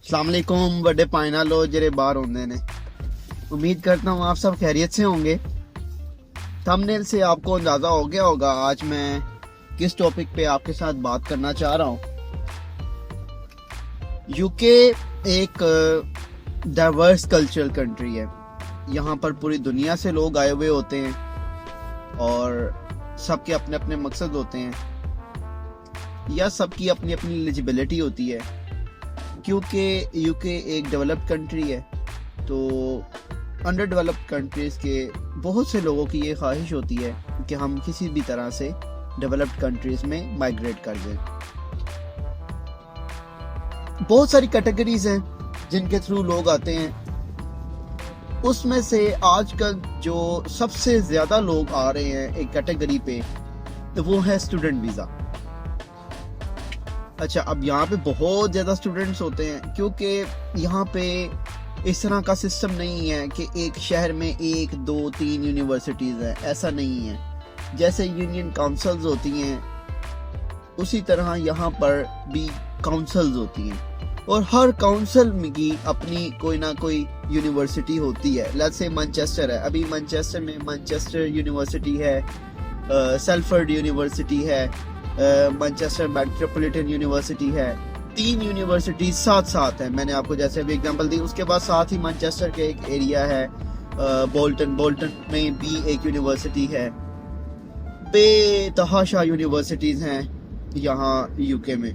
अस्सलाम वालेकुम बड़े पाइना लो जरे बाहर होंगे ने। उम्मीद करता हूँ आप सब खैरियत से होंगे। थंबनेल से आपको अंदाजा हो गया होगा आज मैं किस टॉपिक पे आपके साथ बात करना चाह रहा हूँ। यूके एक डाइवर्स कल्चरल कंट्री है। यहाँ पर पूरी दुनिया से लोग आए हुए होते हैं और सबके अपने अपने मकसद होते हैं या सबकी अपनी अपनी एलिजिबिलिटी होती है। क्योंकि यूके एक डेवलप्ड कंट्री है तो अंडर डेवलप्ड कंट्रीज के बहुत से लोगों की ये ख्वाहिश होती है कि हम किसी भी तरह से डेवलप्ड कंट्रीज में माइग्रेट कर जाएं। बहुत सारी कैटेगरीज हैं जिनके थ्रू लोग आते हैं। उसमें से आजकल जो सबसे ज्यादा लोग आ रहे हैं एक कैटेगरी पे तो वो है स्टूडेंट वीजा। अच्छा, अब यहाँ पे बहुत ज्यादा स्टूडेंट्स होते हैं क्योंकि यहाँ पे इस तरह का सिस्टम नहीं है कि एक शहर में 1, 2, 3 यूनिवर्सिटीज है। ऐसा नहीं है। जैसे यूनियन काउंसिल्स होती हैं उसी तरह यहाँ पर भी काउंसिल्स होती हैं और हर काउंसिल की अपनी कोई ना कोई यूनिवर्सिटी होती है। लेट्स से मैनचेस्टर है, अभी मैनचेस्टर में मैनचेस्टर यूनिवर्सिटी है, सेल्फर्ड यूनिवर्सिटी है, मैनचेस्टर मेट्रोपॉलिटन यूनिवर्सिटी है। 3 यूनिवर्सिटी साथ साथ है। मैंने आपको जैसे अभी एग्जांपल दी। उसके बाद साथ ही मैनचेस्टर के एक एरिया है बोल्टन में भी एक यूनिवर्सिटी है। बेतहाशा यूनिवर्सिटीज हैं यहाँ यूके में।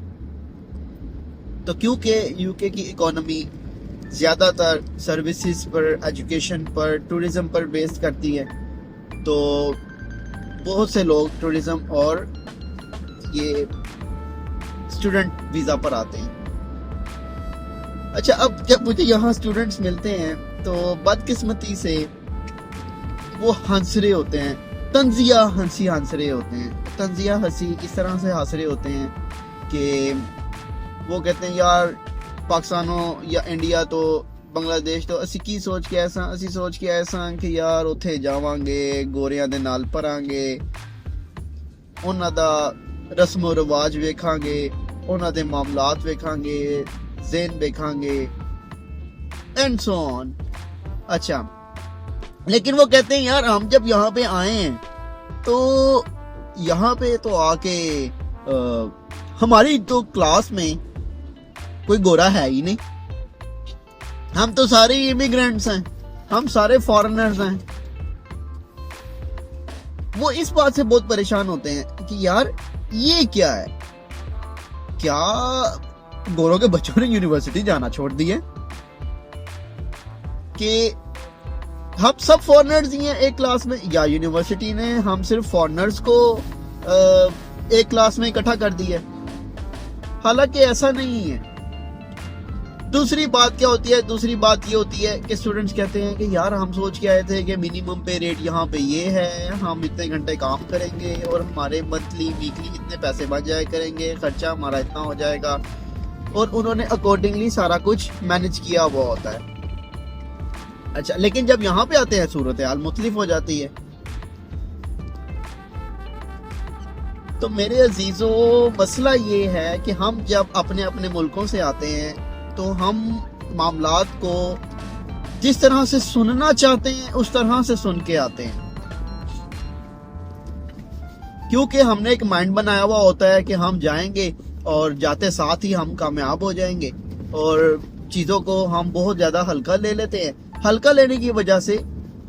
तो क्योंकि यूके की इकोनॉमी ज्यादातर सर्विसेज पर, एजुकेशन पर, टूरिज्म पर बेस्ड करती है तो बहुत से लोग टूरिज्म और ये स्टूडेंट वीजा पर आते हैं। अच्छा, अब जब मुझे यहाँ स्टूडेंट्स मिलते हैं तो बदकिस्मती से वो हंस रहे होते हैं, तंजिया हंसी हंस रहे होते हैं। तंजिया हंसी इस तरह से हंस रहे होते हैं कि वो कहते हैं यार पाकिस्तानों या इंडिया तो बांग्लादेश तो असी की सोच के ऐसा कि यार उत्थे जावांगे, गोरियां दे नाल परांगे, उन्हां दा रस्मो रिवाज वेखांगे, उन्हां दे मामलात वेखांगे, ज़ेन वेखांगे एंड सो ऑन। अच्छा, लेकिन वो कहते हैं यार हम जब यहाँ पे आए हैं तो यहाँ पे तो आके हमारी तो क्लास में कोई गोरा है ही नहीं। हम तो सारे इमिग्रेंट्स हैं, हम सारे फॉरेनर्स हैं। वो इस बात से बहुत परेशान होते हैं कि यार ये क्या है, क्या गोरों के बच्चों ने यूनिवर्सिटी जाना छोड़ दी है कि हम सब फॉरेनर्स ही हैं एक क्लास में, या यूनिवर्सिटी ने हम सिर्फ फॉरेनर्स को एक क्लास में इकट्ठा कर दिया। हालांकि ऐसा नहीं है। दूसरी बात क्या होती है? दूसरी बात ये होती है कि स्टूडेंट्स कहते हैं कि यार हम सोच के आए थे कि मिनिमम पे रेट यहाँ पे ये है, हम इतने घंटे काम करेंगे और हमारे मंथली वीकली इतने पैसे बच जाया करेंगे, खर्चा हमारा इतना हो जाएगा, और उन्होंने अकॉर्डिंगली सारा कुछ मैनेज किया हुआ होता है। अच्छा, लेकिन जब यहाँ पे आते हैं सूरत हाल मुख्तलिफ हो जाती है। तो मेरे अजीजों, मसला ये है कि हम जब अपने अपने मुल्कों से आते हैं तो हम मामलात को जिस तरह से सुनना चाहते हैं उस तरह से सुन के आते हैं, क्योंकि हमने एक माइंड बनाया हुआ होता है कि हम जाएंगे और जाते साथ ही हम कामयाब हो जाएंगे, और चीज़ों को हम बहुत ज़्यादा हल्का ले लेते हैं। हल्का लेने की वजह से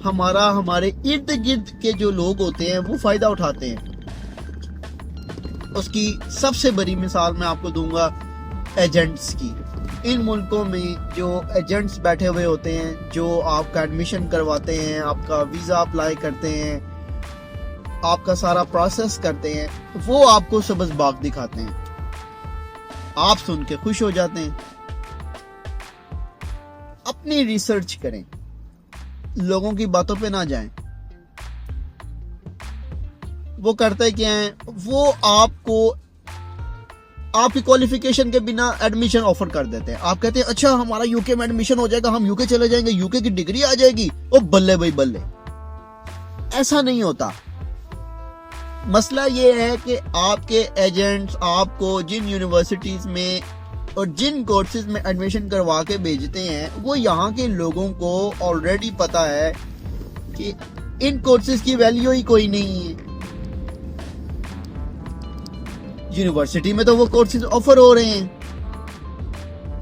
हमारे इर्द गिर्द के जो लोग होते हैं वो फ़ायदा उठाते हैं। उसकी सबसे बड़ी मिसाल मैं आपको दूंगा एजेंट्स की। इन मुल्कों में जो एजेंट्स बैठे हुए होते हैं, जो आपका एडमिशन करवाते हैं, आपका वीज़ा अप्लाई करते हैं, आपका सारा प्रोसेस करते हैं, वो आपको सब्ज़ बाग दिखाते हैं। आप सुन के खुश हो जाते हैं। अपनी रिसर्च करें, लोगों की बातों पे ना जाएं। वो करते क्या है? वो आपको आपकी क्वालिफिकेशन के बिना एडमिशन ऑफर कर देते हैं। आप कहते हैं अच्छा हमारा यूके में एडमिशन हो जाएगा, हम यूके चले जाएंगे, यूके की डिग्री आ जाएगी, ओ बल्ले भाई बल्ले। ऐसा नहीं होता। मसला ये है कि आपके एजेंट्स आपको जिन यूनिवर्सिटीज में और जिन कोर्सेज में एडमिशन करवा के भेजते हैं वो यहाँ के लोगों को ऑलरेडी पता है कि इन कोर्सेज की वैल्यू ही कोई नहीं है। यूनिवर्सिटी में तो वो कोर्सेज ऑफर हो रहे हैं।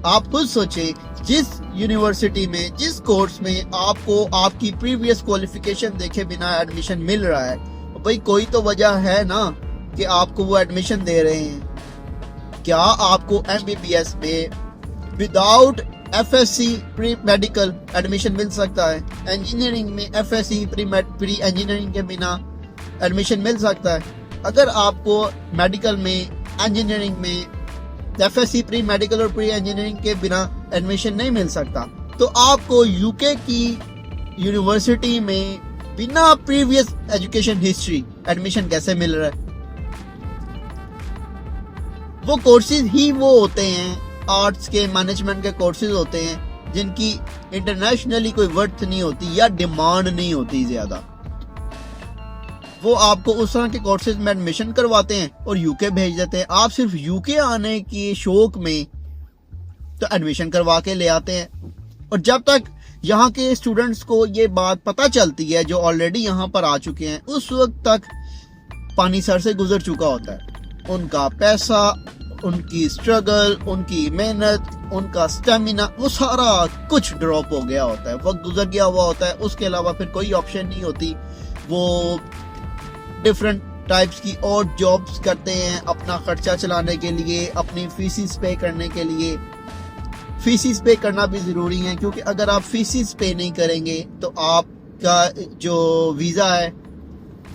आप खुद सोचे, जिस यूनिवर्सिटी में जिस कोर्स में आपको आपकी प्रीवियस क्वालिफिकेशन देखे बिना एडमिशन मिल रहा है, भाई कोई तो वजह है ना कि आपको वो एडमिशन दे रहे हैं। क्या आपको एमबीबीएस में without FSC pre medical admission मिल सकता है? इंजीनियरिंग में एफएससी प्री इंजीनियरिंग के बिना एडमिशन मिल सकता है? अगर आपको मेडिकल में इंजीनियरिंग में एफएससी प्री मेडिकल और प्री इंजीनियरिंग के बिना एडमिशन नहीं मिल सकता, तो आपको यूके की यूनिवर्सिटी में बिना प्रीवियस एजुकेशन हिस्ट्री एडमिशन कैसे मिल रहा है? वो कोर्सेज ही वो होते हैं, आर्ट्स के मैनेजमेंट के कोर्सेज होते हैं जिनकी इंटरनेशनली कोई वर्थ नहीं होती या डिमांड नहीं होती ज्यादा। वो आपको उस तरह के कोर्सेज में एडमिशन करवाते हैं और यूके भेज देते हैं। आप सिर्फ यूके आने के शौक में तो एडमिशन करवा के ले आते हैं, और जब तक यहाँ के स्टूडेंट्स को ये बात पता चलती है जो ऑलरेडी यहाँ पर आ चुके हैं, उस वक्त तक पानी सर से गुजर चुका होता है। उनका पैसा, उनकी स्ट्रगल, उनकी मेहनत, उनका स्टेमिना, वो सारा कुछ ड्रॉप हो गया होता है, वक्त गुजर गया हुआ होता है। उसके अलावा फिर कोई ऑप्शन नहीं होती। वो डिफरेंट टाइप्स की और जॉब्स करते हैं अपना खर्चा चलाने के लिए, अपनी फीसिस पे करने के लिए। फीसिस पे करना भी जरूरी है, क्योंकि अगर आप फीसिस पे नहीं करेंगे तो आपका जो वीजा है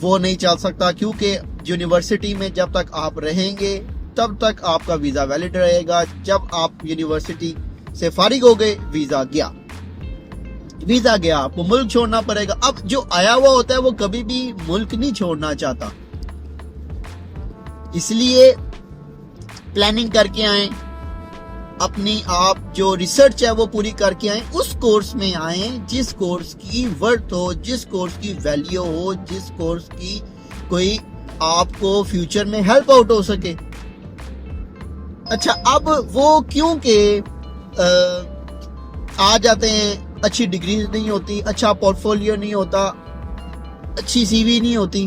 वो नहीं चल सकता, क्योंकि यूनिवर्सिटी में जब तक आप रहेंगे तब तक आपका वीजा वैलिड रहेगा। जब आप यूनिवर्सिटी से फारिग हो गए, वीजा गया, आपको मुल्क छोड़ना पड़ेगा। अब जो आया हुआ होता है वो कभी भी मुल्क नहीं छोड़ना चाहता, इसलिए प्लानिंग करके आए, अपनी आप जो रिसर्च है वो पूरी करके आए, उस कोर्स में आए जिस कोर्स की वर्थ हो, जिस कोर्स की वैल्यू हो, जिस कोर्स की कोई आपको फ्यूचर में हेल्प आउट हो सके। अच्छा, अब वो क्योंकि आ जाते हैं, अच्छी डिग्रीज नहीं होती, अच्छा पोर्टफोलियो नहीं होता, अच्छी सीवी नहीं होती,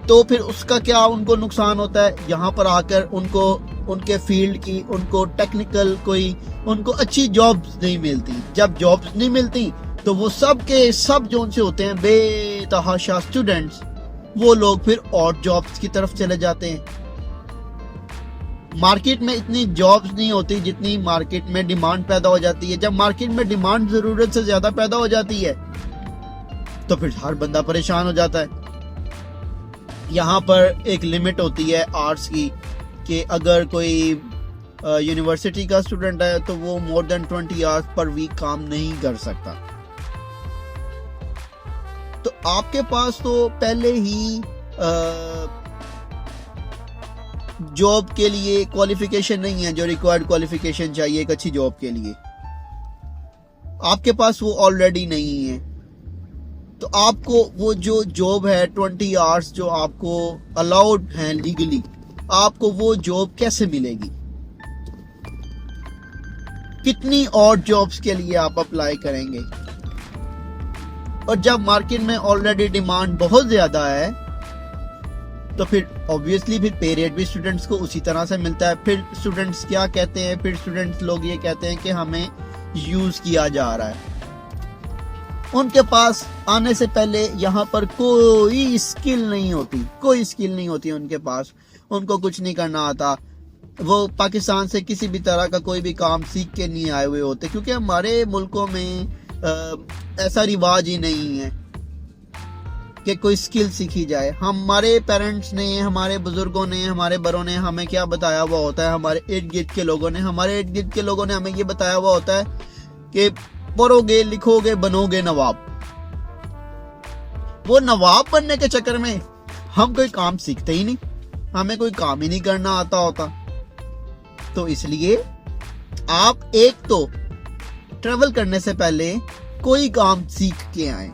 तो फिर उसका क्या उनको नुकसान होता है? यहाँ पर आकर उनको उनके फील्ड की, उनको टेक्निकल कोई उनको अच्छी जॉब्स नहीं मिलती। जब जॉब्स नहीं मिलती तो वो सब के सब जोन से होते हैं बेतहाशा स्टूडेंट्स, वो लोग फिर और जॉब्स की तरफ चले जाते हैं। मार्केट में इतनी जॉब्स नहीं होती जितनी मार्केट में डिमांड पैदा हो जाती है। जब मार्केट में डिमांड जरूरत से ज्यादा पैदा हो जाती है तो फिर हर बंदा परेशान हो जाता है। यहाँ पर एक लिमिट होती है आर्ट्स की कि अगर कोई यूनिवर्सिटी का स्टूडेंट है तो वो more than 20 hours per week काम नहीं कर सकता। तो आपके पास तो पहले ही जॉब के लिए क्वालिफिकेशन नहीं है, जो रिक्वायर्ड क्वालिफिकेशन चाहिए एक अच्छी जॉब के लिए, आपके पास वो ऑलरेडी नहीं है। तो आपको वो जो जॉब है 20 आवर्स जो आपको अलाउड है लीगली, आपको वो जॉब कैसे मिलेगी? कितनी और जॉब्स के लिए आप अप्लाई करेंगे? और जब मार्केट में ऑलरेडी डिमांड बहुत ज्यादा है तो फिर ऑब्वियसली फिर पे रेट भी स्टूडेंट्स को उसी तरह से मिलता है। फिर स्टूडेंट्स क्या कहते हैं? फिर स्टूडेंट्स लोग ये कहते हैं कि हमें यूज किया जा रहा है। उनके पास आने से पहले यहाँ पर कोई स्किल नहीं होती उनके पास, उनको कुछ नहीं करना आता। वो पाकिस्तान से किसी भी तरह का कोई भी काम सीख के नहीं आए हुए होते, क्योंकि हमारे मुल्कों में ऐसा रिवाज ही नहीं है कि कोई स्किल सीखी जाए। हमारे पेरेंट्स ने, हमारे बुजुर्गों ने, हमारे बड़ों ने हमें क्या बताया हुआ होता है? हमारे इर्द गिर्द के लोगों ने हमें ये बताया हुआ होता है कि पढ़ोगे, लिखोगे, बनोगे नवाब। वो नवाब बनने के चक्कर में हम कोई काम सीखते ही नहीं, हमें कोई काम ही नहीं करना आता होता। तो इसलिए आप एक तो ट्रेवल करने से पहले कोई काम सीख के आए।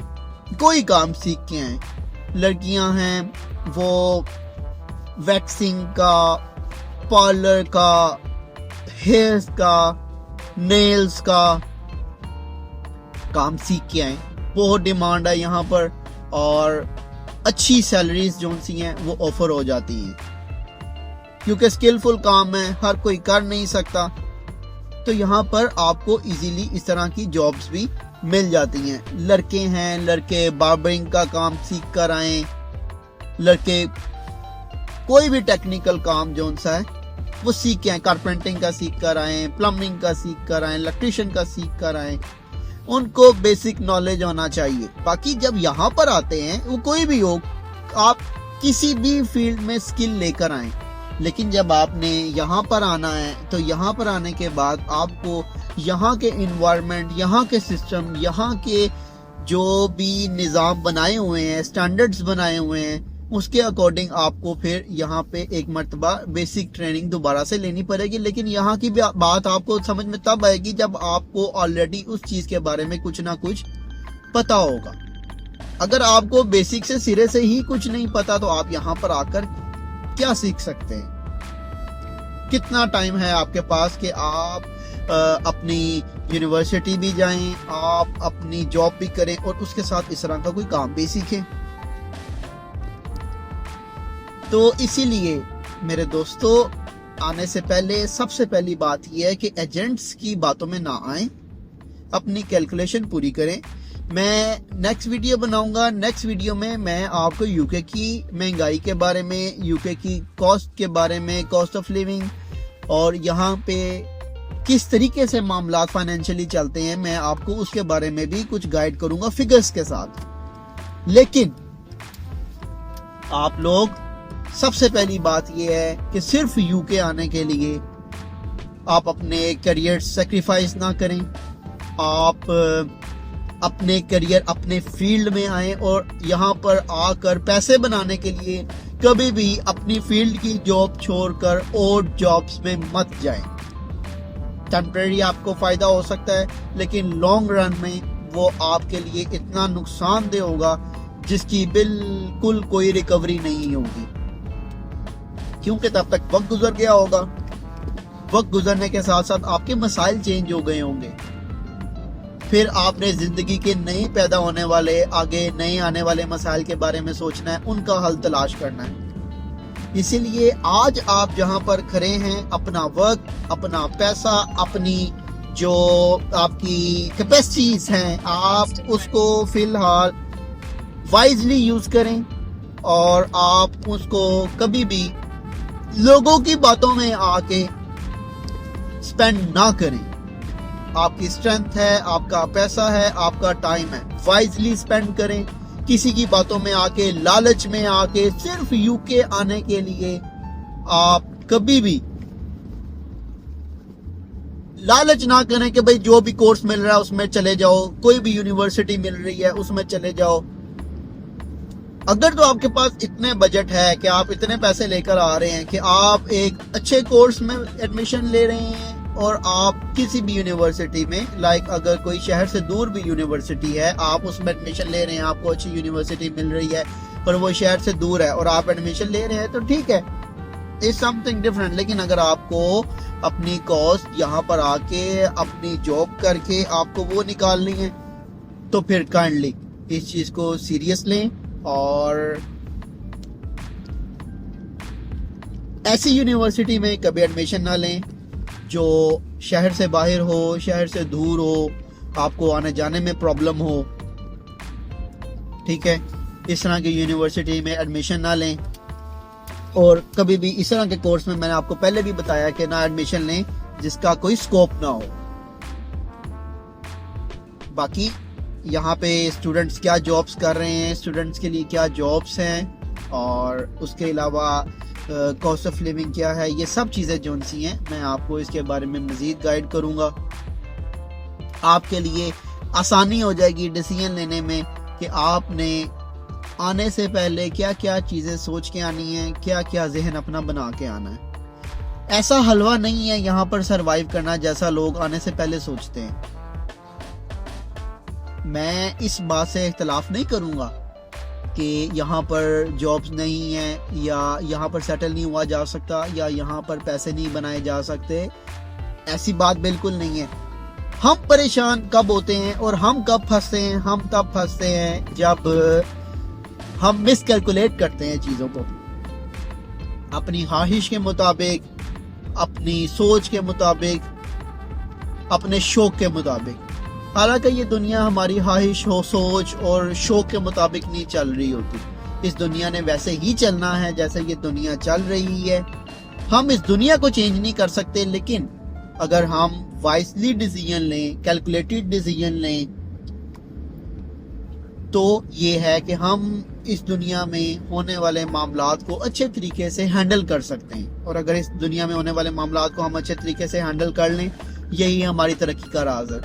लड़कियां हैं वो वैक्सिंग का, पार्लर का, हेयर्स का, नेल्स का काम सीख के आए। बहुत डिमांड है यहाँ पर और अच्छी सैलरीज जो सी हैं वो ऑफर हो जाती हैं, क्योंकि स्किलफुल काम है, हर कोई कर नहीं सकता। तो यहाँ पर आपको इजीली इस तरह की जॉब्स भी मिल जाती हैं। लड़के बार्बरिंग का काम सीख कर आए, लड़के कोई भी टेक्निकल काम जो सा है वो सीख के आए, कारपेंटिंग का सीख कर आए, प्लम्बिंग का सीख कर आए, इलेक्ट्रिशियन का सीख कर आए, उनको बेसिक नॉलेज होना चाहिए। बाकी जब यहाँ पर आते हैं, वो कोई भी हो, आप किसी भी फील्ड में स्किल लेकर आए, लेकिन जब आपने यहाँ पर आना है तो यहाँ पर आने के बाद आपको यहाँ के इन्वायरमेंट, यहाँ के सिस्टम, यहाँ के जो भी निज़ाम बनाए हुए हैं, स्टैंडर्ड्स बनाए हुए हैं, उसके अकॉर्डिंग आपको फिर यहाँ पे एक मर्तबा बेसिक ट्रेनिंग दोबारा से लेनी पड़ेगी। लेकिन यहाँ की बात आपको समझ में तब आएगी जब आपको ऑलरेडी उस चीज के बारे में कुछ ना कुछ पता होगा। अगर आपको बेसिक से सिरे से ही कुछ नहीं पता तो आप यहाँ पर आकर क्या सीख सकते हैं? कितना टाइम है आपके पास कि आप अपनी यूनिवर्सिटी भी जाएं, आप अपनी जॉब भी करें और उसके साथ इस तरह का कोई काम भी सीखें। तो इसीलिए मेरे दोस्तों, आने से पहले सबसे पहली बात यह है कि एजेंट्स की बातों में ना आए, अपनी कैलकुलेशन पूरी करें। मैं नेक्स्ट वीडियो बनाऊंगा। नेक्स्ट वीडियो में मैं आपको यूके की महंगाई के बारे में, यूके की कॉस्ट के बारे में, कॉस्ट ऑफ लिविंग और यहाँ पे किस तरीके से मामला फाइनेंशियली चलते हैं, मैं आपको उसके बारे में भी कुछ गाइड करूंगा फिगर्स के साथ। लेकिन आप लोग, सबसे पहली बात यह है कि सिर्फ यूके आने के लिए आप अपने करियर सैक्रिफाइस ना करें। आप अपने करियर, अपने फील्ड में आए और यहाँ पर आकर पैसे बनाने के लिए कभी भी अपनी फील्ड की जॉब छोड़कर और जॉब्स में मत जाएं। टेम्परेरी आपको फायदा हो सकता है, लेकिन लॉन्ग रन में वो आपके लिए इतना नुकसानदेह होगा जिसकी बिल्कुल कोई रिकवरी नहीं होगी, क्योंकि तब तक वक्त गुजर गया होगा। वक्त गुजरने के साथ साथ आपके मसाइल चेंज हो गए होंगे। फिर आपने जिंदगी के नए पैदा होने वाले, आगे नए आने वाले मसाइल के बारे में सोचना है, उनका हल तलाश करना है। इसीलिए आज आप जहां पर खड़े हैं, अपना वक्त, अपना पैसा, अपनी जो आपकी कैपेसिटीज हैं, आप उसको फिलहाल वाइजली यूज करें और आप उसको कभी भी लोगों की बातों में आके स्पेंड ना करें। आपकी स्ट्रेंथ है, आपका पैसा है, आपका टाइम है, वाइजली स्पेंड करें। किसी की बातों में आके, लालच में आके, सिर्फ यूके आने के लिए आप कभी भी लालच ना करें कि भाई जो भी कोर्स मिल रहा है उसमें चले जाओ, कोई भी यूनिवर्सिटी मिल रही है उसमें चले जाओ। अगर तो आपके पास इतने बजट है कि आप इतने पैसे लेकर आ रहे हैं कि आप एक अच्छे कोर्स में एडमिशन ले रहे हैं और आप किसी भी यूनिवर्सिटी में, लाइक अगर कोई शहर से दूर भी यूनिवर्सिटी है, आप उसमें एडमिशन ले रहे हैं, आपको अच्छी यूनिवर्सिटी मिल रही है पर वो शहर से दूर है और आप एडमिशन ले रहे हैं, तो ठीक है, इट्स समथिंग डिफरेंट। लेकिन अगर आपको अपनी कॉस्ट यहाँ पर आके अपनी जॉब करके आपको वो निकालनी है, तो फिर काइंडली इस चीज को सीरियस लें और ऐसी यूनिवर्सिटी में कभी एडमिशन ना लें जो शहर से बाहर हो, शहर से दूर हो, आपको आने जाने में प्रॉब्लम हो। ठीक है, इस तरह की यूनिवर्सिटी में एडमिशन ना लें और कभी भी इस तरह के कोर्स में, मैंने आपको पहले भी बताया कि ना एडमिशन लें जिसका कोई स्कोप ना हो। बाकी यहाँ पे स्टूडेंट्स क्या जॉब्स कर रहे हैं, स्टूडेंट्स के लिए क्या जॉब्स हैं और उसके अलावा कॉस्ट ऑफ लिविंग क्या है, ये सब चीज़ें जो सी हैं मैं आपको इसके बारे में मज़ीद गाइड करूँगा। आपके लिए आसानी हो जाएगी डिसीजन लेने में कि आपने आने से पहले क्या क्या चीज़ें सोच के आनी है, क्या क्या जहन अपना बना के आना है। ऐसा हलवा नहीं है यहाँ पर सरवाइव करना जैसा लोग आने से पहले सोचते हैं। मैं इस बात से इख्तलाफ नहीं करूँगा कि यहाँ पर जॉब्स नहीं है या यहाँ पर सेटल नहीं हुआ जा सकता या यहाँ पर पैसे नहीं बनाए जा सकते। ऐसी बात बिल्कुल नहीं है। हम परेशान कब होते हैं और हम कब फंसते हैं? हम तब फंसते हैं जब हम मिसकैलकुलेट करते हैं चीजों को अपनी ख्वाहिश के मुताबिक, अपनी सोच के मुताबिक, अपने शौक के मुताबिक। हालांकि ये दुनिया हमारी ख्वाहिश हो, सोच और शौक के मुताबिक नहीं चल रही होती। इस दुनिया ने वैसे ही चलना है जैसे ये दुनिया चल रही है। हम इस दुनिया को चेंज नहीं कर सकते, लेकिन अगर हम वाइजली डिसीजन लें, कैलकुलेटेड डिसीजन लें, तो ये है कि हम इस दुनिया में होने वाले मामलात को अच्छे तरीके से हैंडल कर सकते हैं। और अगर इस दुनिया में होने वाले मामलात को हम अच्छे तरीके से हैंडल कर लें, यही हमारी तरक्की का राज है,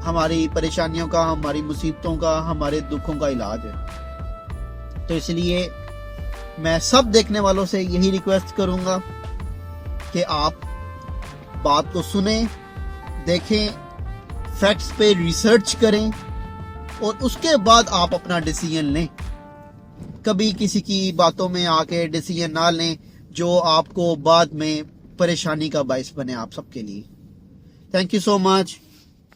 हमारी परेशानियों का, हमारी मुसीबतों का, हमारे दुखों का इलाज है। तो इसलिए मैं सब देखने वालों से यही रिक्वेस्ट करूंगा कि आप बात को सुने, देखें, फैक्ट्स पे रिसर्च करें और उसके बाद आप अपना डिसीजन लें। कभी किसी की बातों में आके डिसीजन ना लें जो आपको बाद में परेशानी का बायस बने आप सबके लिए। Thank you so much.